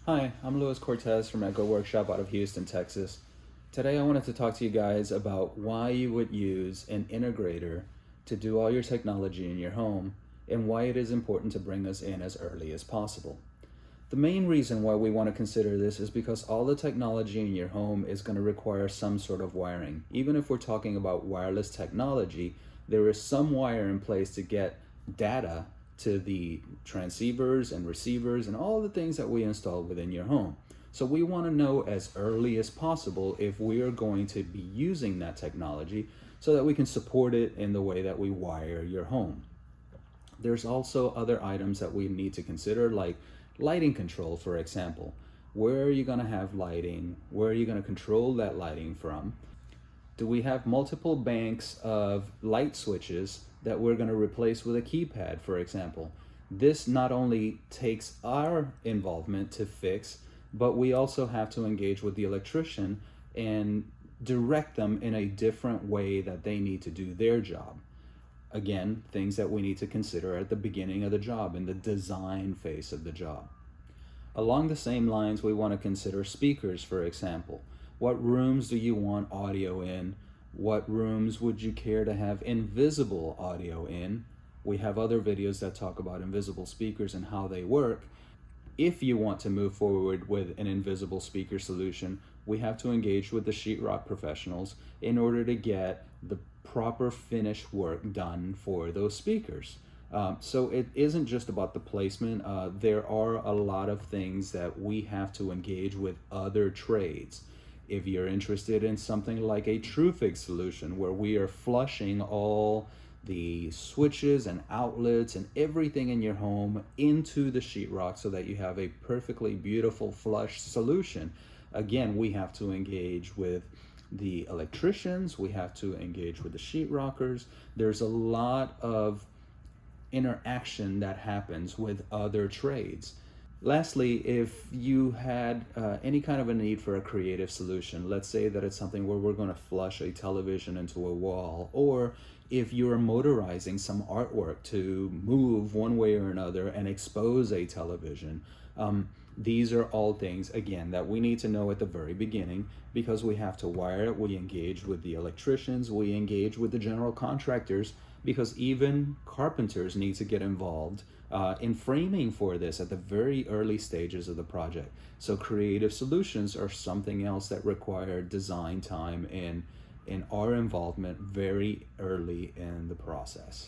Hi, I'm Luis Cortez from Echo Workshop out of Houston, Texas. Today I wanted to talk to you guys about why you would use an integrator to do all your technology in your home and why it is important to bring us in as early as possible. The main reason why we want to consider this is because all the technology in your home is going to require some sort of wiring. Even if we're talking about wireless technology, there is some wire in place to get data to the transceivers and receivers and all the things that we install within your home. So we want to know as early as possible if we are going to be using that technology so that we can support it in the way that we wire your home. There's also other items that we need to consider, like lighting control, for example. Where are you going to have lighting? Where are you going to control that lighting from? Do we have multiple banks of light switches that we're going to replace with a keypad, for example? This not only takes our involvement to fix, but we also have to engage with the electrician and direct them in a different way that they need to do their job. Again, things that we need to consider at the beginning of the job, in the design phase of the job. Along the same lines, we want to consider speakers, for example. What rooms do you want audio in? What rooms would you care to have invisible audio in? We have other videos that talk about invisible speakers and how they work. If you want to move forward with an invisible speaker solution, we have to engage with the sheetrock professionals in order to get the proper finish work done for those speakers. So it isn't just about the placement. There are a lot of things that we have to engage with other trades. If you're interested in something like a TrueFix solution where we are flushing all the switches and outlets and everything in your home into the sheetrock so that you have a perfectly beautiful flush solution, again, we have to engage with the electricians, we have to engage with the sheetrockers. There's a lot of interaction that happens with other trades. Lastly, if you had any kind of a need for a creative solution, let's say that it's something where we're going to flush a television into a wall, or if you're motorizing some artwork to move one way or another and expose a television, these are all things, again, that we need to know at the very beginning because we have to wire it. We engage with the electricians, we engage with the general contractors, because even carpenters need to get involved in framing for this at the very early stages of the project. So creative solutions are something else that require design time and our involvement very early in the process.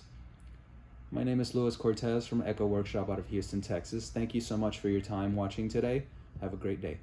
My name is Luis Cortez from Echo Workshop out of Houston, Texas. Thank you so much for your time watching today. Have a great day.